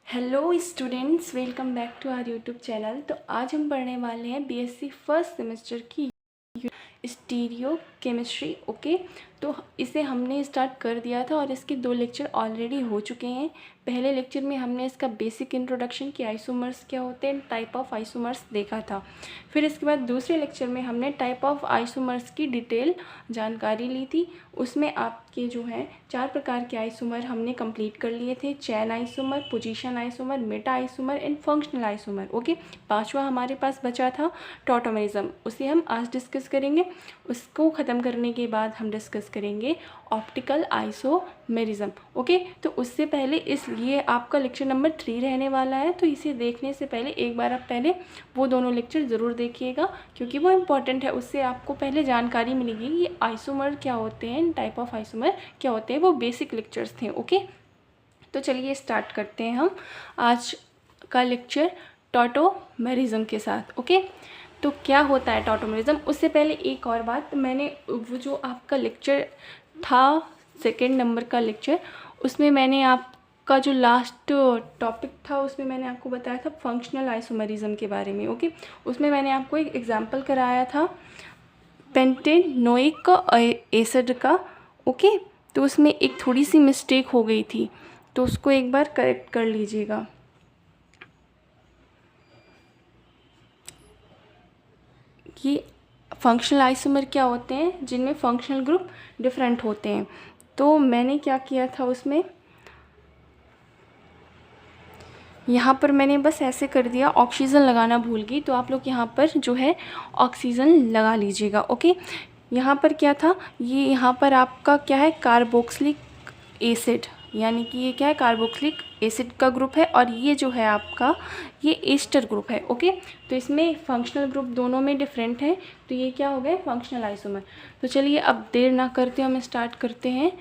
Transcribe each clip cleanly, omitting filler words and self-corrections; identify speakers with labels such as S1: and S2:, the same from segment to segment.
S1: Hello students, welcome back to our YouTube channel. तो आज हम पढ़ने वाले हैं बीएससी फर्स्ट सेमेस्टर की स्टीरियो केमिस्ट्री। ओके, तो इसे हमने स्टार्ट कर दिया था और इसके 2 लेक्चर ऑलरेडी हो चुके हैं। पहले लेक्चर में हमने इसका बेसिक इंट्रोडक्शन कि आइसोमर्स क्या होते हैं, टाइप ऑफ आइसोमर्स देखा था। फिर इसके बाद दूसरे लेक्चर में हमने टाइप ऑफ आइसोमर्स की डिटेल जानकारी ली थी। उसमें आपके जो हैं 4 प्रकार के आइसोमर हमने कंप्लीट कर लिए थे। Chain isomer, position isomer, meta isomer and functional isomer. Okay, 5वां हमारे पास बचा था टॉटोमेरिज्म, उसे हम आज डिस्कस करेंगे। उसको ख़त्म करने के बाद हम डिस्कस करेंगे ऑप्टिकल आइसोमेरिज्म। ओके, तो उससे पहले ये आपका लेक्चर नंबर 3 रहने वाला है, तो इसे देखने से पहले एक बार आप पहले वो दोनों लेक्चर ज़रूर देखिएगा, क्योंकि वो इम्पॉर्टेंट है। उससे आपको पहले जानकारी मिलेगी कि आइसोमर क्या होते हैं, टाइप ऑफ आइसोमर क्या होते हैं। वो बेसिक लेक्चर्स थे। ओके, तो चलिए स्टार्ट करते हैं हम आज का लेक्चर टॉटोमेरिज्म के साथ। ओके, तो क्या होता है टॉटोमेरिज्म? उससे पहले एक और बात, मैंने वो जो आपका लेक्चर था 2nd नंबर का लेक्चर, उसमें मैंने आपका जो लास्ट टॉपिक था उसमें मैंने आपको बताया था फंक्शनल आइसोमेरिज्म के बारे में। ओके, उसमें मैंने आपको एक एग्जांपल कराया था पेंटेनोइक एसिड का। ओके, तो उसमें एक थोड़ी सी मिस्टेक हो गई थी, तो उसको एक बार करेक्ट कर लीजिएगा। कि फंक्शनल आइसोमर क्या होते हैं, जिनमें फंक्शनल ग्रुप डिफरेंट होते हैं। तो मैंने क्या किया था उसमें, यहाँ पर मैंने बस ऐसे कर दिया, ऑक्सीजन लगाना भूल गई, तो आप लोग यहाँ पर जो है ऑक्सीजन लगा लीजिएगा। ओके, यहाँ पर क्या था, ये यहाँ पर आपका क्या है, कार्बोक्सिलिक एसिड, यानी कि ये क्या है, कार्बोक्सिलिक एसिड का ग्रुप है, और ये जो है आपका ये एस्टर ग्रुप है। ओके, तो इसमें फंक्शनल ग्रुप दोनों में डिफरेंट है, तो ये क्या हो गए, फंक्शनल आइसोमर। तो चलिए अब देर ना करते हम स्टार्ट करते हैं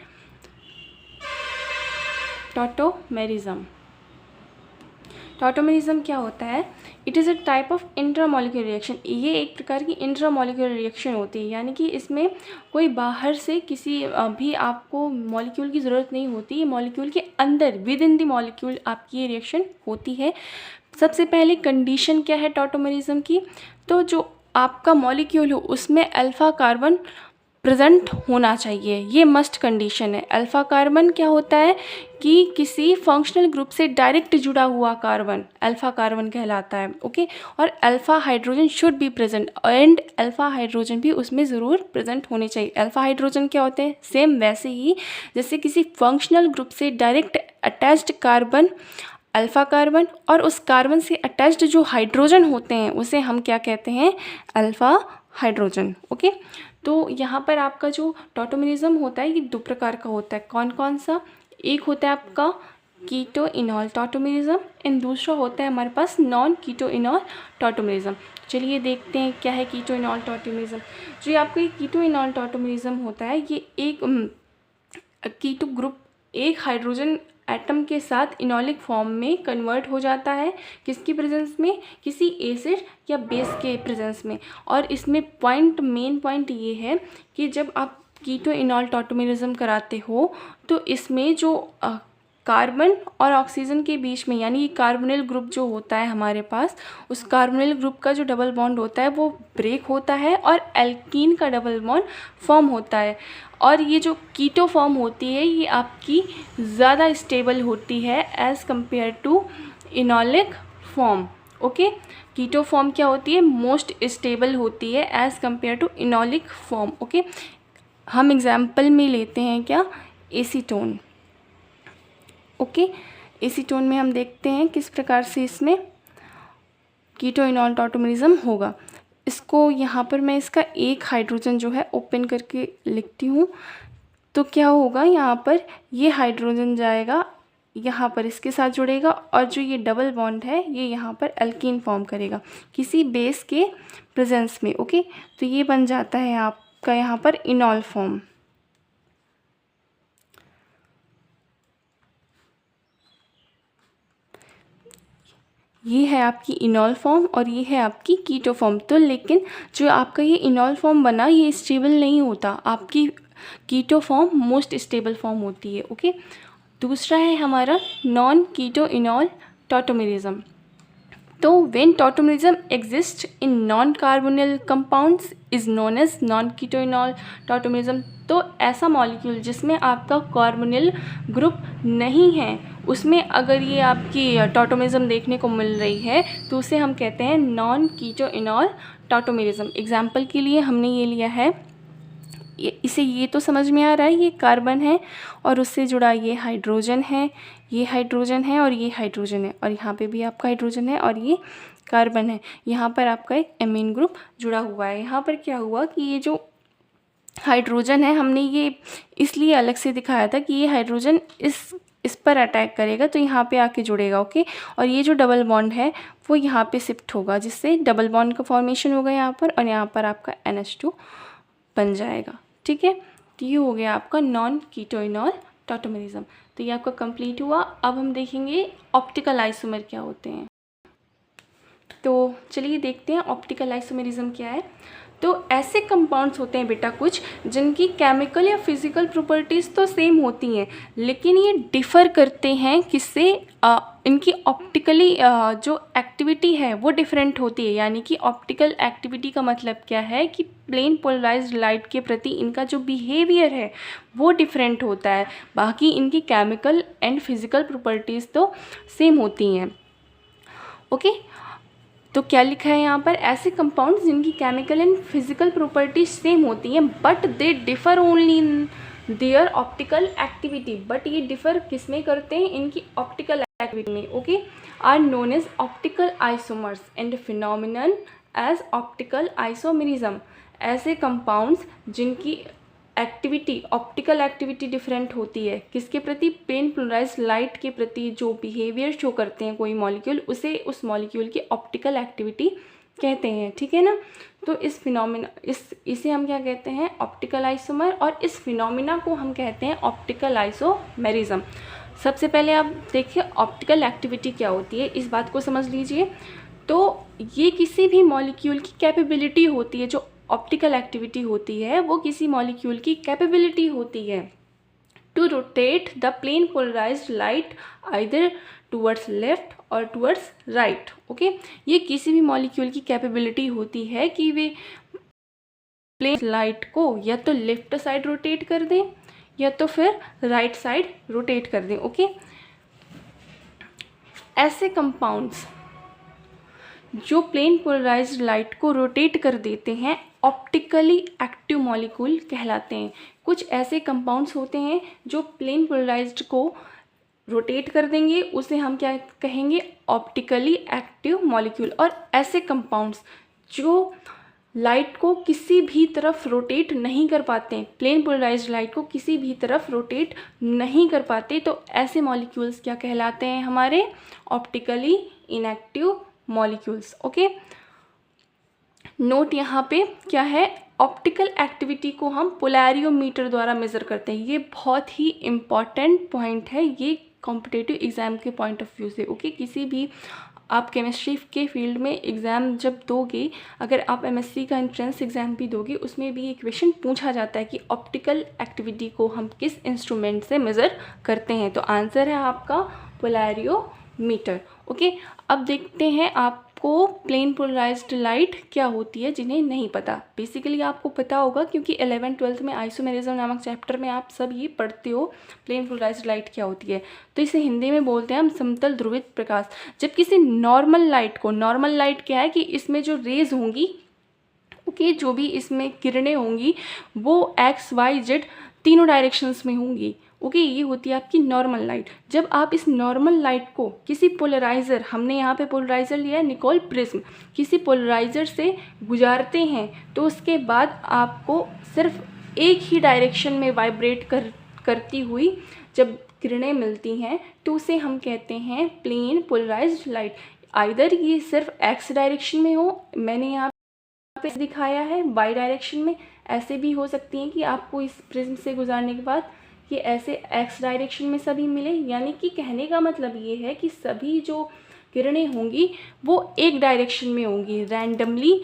S1: टॉटोमेरिज्म। टॉटोमेरिज्म क्या होता है? It is a type of intramolecular reaction. ये एक प्रकार की इंट्रामॉलिक्यूलर रिएक्शन होती है, यानी कि इसमें कोई बाहर से किसी भी आपको मॉलिक्यूल की ज़रूरत नहीं होती। मॉलिक्यूल के अंदर विद इन द मॉलिक्यूल आपकी ये रिएक्शन होती है। सबसे पहले कंडीशन क्या है टॉटोमेरिज्म की? तो जो आपका मॉलिक्यूल हो उसमें अल्फ़ा कार्बन प्रेजेंट होना चाहिए, ये मस्ट कंडीशन है। अल्फ़ा कार्बन क्या होता है कि किसी फंक्शनल ग्रुप से डायरेक्ट जुड़ा हुआ कार्बन अल्फ़ा कार्बन कहलाता है। ओके, और alpha hydrogen should be present, and alpha hydrogen भी उसमें ज़रूर प्रेजेंट होने चाहिए। अल्फ़ा हाइड्रोजन क्या होते हैं? सेम वैसे ही जैसे किसी फंक्शनल ग्रुप से direct attached carbon alpha carbon, और उस कार्बन से अटैच्ड जो हाइड्रोजन होते हैं उसे हम क्या कहते हैं, अल्फ़ा हाइड्रोजन। ओके, तो यहाँ पर आपका जो टॉटोमेरिज्म होता है ये 2 प्रकार का होता है। कौन कौन सा? एक होता है आपका कीटो इनॉल टॉटोमेरिज्म, एंड दूसरा होता है हमारे पास नॉन कीटो इनॉल टॉटोमेरिज्म। चलिए देखते हैं क्या है कीटो इनॉल टॉटोमेरिज्म। जो ये आपका कीटो इनॉल टॉटोमेरिज्म होता है, ये एक कीटो ग्रुप एक हाइड्रोजन एटम के साथ इनॉलिक फॉर्म में कन्वर्ट हो जाता है। किसकी प्रेजेंस में? किसी एसिड या बेस के प्रेजेंस में। और इसमें मेन पॉइंट ये है कि जब आप कीटो इनॉल टॉटोमेरिज्म कराते हो तो इसमें जो कार्बन और ऑक्सीजन के बीच में, यानी कि कार्बोनिल ग्रुप जो होता है हमारे पास, उस कार्बोनिल ग्रुप का जो डबल बॉन्ड होता है वो ब्रेक होता है और एल्कीन का डबल बॉन्ड फॉर्म होता है। और ये जो कीटो फॉर्म होती है ये आपकी ज़्यादा स्टेबल होती है as compare to enolic form. Okay, keto form क्या होती है? मोस्ट स्टेबल होती है as compare to enolic form. Okay, हम एग्जाम्पल में लेते हैं क्या, एसीटोन। ओके, एसीटोन में हम देखते हैं किस प्रकार से इसमें कीटो इनॉल टॉटोमेरिज्म होगा। इसको यहाँ पर मैं इसका एक हाइड्रोजन जो है ओपन करके लिखती हूँ। तो क्या होगा, यहाँ पर ये हाइड्रोजन जाएगा, यहाँ पर इसके साथ जुड़ेगा, और जो ये डबल बॉन्ड है ये यहाँ पर एल्कीन फॉर्म करेगा किसी बेस के प्रेजेंस में। ओके, तो ये बन जाता है आपका यहाँ पर इनॉल फॉर्म। ये है आपकी इनॉल फॉर्म और ये है आपकी कीटो फॉर्म। तो लेकिन जो आपका ये इनॉल फॉर्म बना ये स्टेबल नहीं होता, आपकी keto form most stable form होती है। ओके, दूसरा है हमारा नॉन कीटो इनॉल टॉटोमेरिज्म। तो when tautomerism exist in non carbonyl compounds is known as non keto enol tautomerism. तो ऐसा मॉलिक्यूल जिसमें आपका कार्बोनिल ग्रुप नहीं है, उसमें अगर ये आपकी टॉटोमेरिज्म देखने को मिल रही है तो उसे हम कहते हैं नॉन कीटोइनॉल टॉटोमेरिज्म। एग्जाम्पल के लिए हमने ये लिया है, इसे ये तो समझ में आ रहा है ये कार्बन है और उससे जुड़ा ये हाइड्रोजन है, ये हाइड्रोजन है और ये हाइड्रोजन है, और यहाँ पे भी आपका हाइड्रोजन है और ये कार्बन है। यहाँ पर आपका एक एमीन ग्रुप जुड़ा हुआ है। यहाँ पर क्या हुआ कि ये जो हाइड्रोजन है हमने ये इसलिए अलग से दिखाया था कि ये हाइड्रोजन इस पर अटैक करेगा तो यहाँ पे आके जुड़ेगा, ओके। और ये जो डबल बॉन्ड है वो यहाँ पे शिफ्ट होगा, जिससे डबल बॉन्ड का फॉर्मेशन होगा यहाँ पर, और यहाँ पर आपका NH2 बन जाएगा, ठीक है। तो ये हो गया आपका नॉन कीटोइनॉल टॉटोमेरिज्म। तो ये आपका कंप्लीट हुआ। अब हम देखेंगे ऑप्टिकल आइसोमर क्या होते हैं। तो चलिए देखते हैं ऑप्टिकल आइसोमेरिज्म क्या है। तो ऐसे कंपाउंड्स होते हैं बेटा कुछ जिनकी केमिकल या फिजिकल प्रॉपर्टीज़ तो सेम होती हैं, लेकिन ये डिफ़र करते हैं किससे, इनकी ऑप्टिकली जो एक्टिविटी है वो डिफरेंट होती है। यानी कि ऑप्टिकल एक्टिविटी का मतलब क्या है कि प्लेन पोलराइज्ड लाइट के प्रति इनका जो बिहेवियर है वो डिफरेंट होता है, बाकी इनकी केमिकल एंड फिजिकल प्रॉपर्टीज़ तो सेम होती हैं, ओके। तो क्या लिखा है यहाँ पर, ऐसे कंपाउंड्स जिनकी chemical and physical properties same होती हैं but they differ only in their optical activity. But ये डिफ़र किस में करते हैं, इनकी ऑप्टिकल एक्टिविटी में, okay. Are known as optical isomers and phenomenon as optical isomerism. ऐसे कंपाउंड्स जिनकी एक्टिविटी ऑप्टिकल एक्टिविटी डिफरेंट होती है किसके प्रति, प्लेन पोलराइज्ड लाइट के प्रति जो बिहेवियर शो करते हैं कोई मॉलिक्यूल, उसे उस मॉलिक्यूल की ऑप्टिकल एक्टिविटी कहते हैं, ठीक है ना। तो इस फिनोमिना इसे हम क्या कहते हैं, ऑप्टिकल आइसोमर, और इस फिनोमिना को हम कहते हैं ऑप्टिकल आइसोमेरिज्म। सबसे पहले आप देखिए ऑप्टिकल एक्टिविटी क्या होती है, इस बात को समझ लीजिए। तो ये किसी भी मॉलिक्यूल की कैपेबिलिटी होती है, जो ऑप्टिकल एक्टिविटी होती है वो किसी मॉलिक्यूल की कैपेबिलिटी होती है to rotate the plane polarized light either towards left और टूवर्ड्स राइट, ओके। ये किसी भी मॉलिक्यूल की कैपेबिलिटी होती है कि वे प्लेन लाइट को या तो लेफ्ट साइड रोटेट कर दें या तो फिर राइट साइड रोटेट कर दें, ओके। ऐसे कंपाउंड्स जो प्लेन पोलराइज्ड लाइट को रोटेट कर देते हैं ऑप्टिकली एक्टिव मॉलिक्यूल कहलाते हैं। कुछ ऐसे कंपाउंड्स होते हैं जो प्लेन पोलराइज्ड को रोटेट कर देंगे, उसे हम क्या कहेंगे, ऑप्टिकली एक्टिव मॉलिक्यूल। और ऐसे कंपाउंड्स जो लाइट को किसी भी तरफ रोटेट नहीं कर पाते, प्लेन पोलराइज्ड लाइट को किसी भी तरफ रोटेट नहीं कर पाते, तो ऐसे मॉलिक्यूल्स क्या कहलाते हैं, हमारे optically inactive molecules, okay. Note यहाँ पे क्या है, ऑप्टिकल एक्टिविटी को हम पोलैरियोमीटर द्वारा मेज़र करते हैं। ये बहुत ही इम्पॉर्टेंट पॉइंट है, ये कॉम्पिटिटिव एग्ज़ाम के पॉइंट ऑफ व्यू से, ओके। किसी भी आप केमिस्ट्री के फील्ड में एग्ज़ाम जब दोगे, अगर आप MSc का एंट्रेंस एग्ज़ाम भी दोगे, उसमें भी एक क्वेश्चन पूछा जाता है कि ऑप्टिकल एक्टिविटी को हम किस इंस्ट्रूमेंट से मेज़र करते हैं, तो आंसर है आपका पोलैरियोमीटर, ओके। अब देखते हैं आपको प्लेन पोलराइज्ड लाइट क्या होती है जिन्हें नहीं पता। बेसिकली आपको पता होगा क्योंकि 11th-12th में आइसोमेरिज्म नामक चैप्टर में आप सब ये पढ़ते हो प्लेन पोलराइज्ड लाइट क्या होती है। तो इसे हिंदी में बोलते हैं हम समतल ध्रुवित प्रकाश। जब किसी नॉर्मल लाइट को, नॉर्मल लाइट क्या है कि इसमें जो रेज होंगी, ओके, जो भी इसमें किरणें होंगी वो X, Y, Z तीनों डायरेक्शंस में होंगी, ओके। ये होती है आपकी नॉर्मल लाइट। जब आप इस नॉर्मल लाइट को किसी पोलराइज़र, हमने यहाँ पे पोलराइज़र लिया है निकोल प्रिज्म, किसी पोलराइज़र से गुजारते हैं तो उसके बाद आपको सिर्फ एक ही डायरेक्शन में वाइब्रेट करती हुई जब किरणें मिलती हैं तो उसे हम कहते हैं प्लेन पोलराइज्ड लाइट। आइदर ये सिर्फ X डायरेक्शन में हो, मैंने यहाँ पे दिखाया है Y डायरेक्शन में, ऐसे भी हो सकती हैं कि आपको इस प्रिज्म से गुजारने के बाद ये ऐसे X डायरेक्शन में सभी मिले। यानी कि कहने का मतलब ये है कि सभी जो किरणें होंगी वो एक डायरेक्शन में होंगी, रैंडमली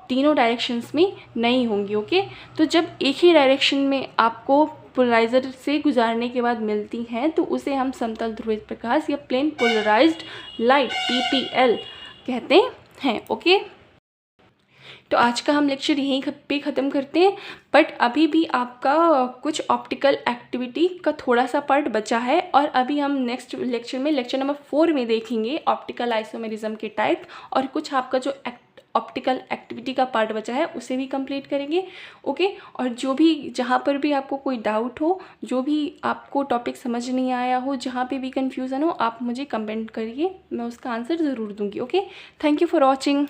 S1: तीनों डायरेक्शंस में नहीं होंगी, ओके। तो जब एक ही डायरेक्शन में आपको पोलराइज़र से गुजारने के बाद मिलती हैं तो उसे हम समतल ध्रुवित प्रकाश या प्लेन पोलराइज्ड लाइट PPL कहते हैं। ओके, तो आज का हम लेक्चर यहीं पे ख़त्म करते हैं, बट अभी भी आपका कुछ ऑप्टिकल एक्टिविटी का थोड़ा सा पार्ट बचा है और अभी हम नेक्स्ट लेक्चर में लेक्चर नंबर 4 में देखेंगे ऑप्टिकल आइसोमेरिज्म के टाइप, और कुछ आपका जो ऑप्टिकल एक्टिविटी का पार्ट बचा है उसे भी कंप्लीट करेंगे। ओके, और जो भी जहाँ पर भी आपको कोई डाउट हो, जो भी आपको टॉपिक समझ नहीं आया हो, जहाँ पे भी कन्फ्यूज़न हो, आप मुझे कमेंट करिए, मैं उसका आंसर ज़रूर दूँगी। Okay, thank you for watching.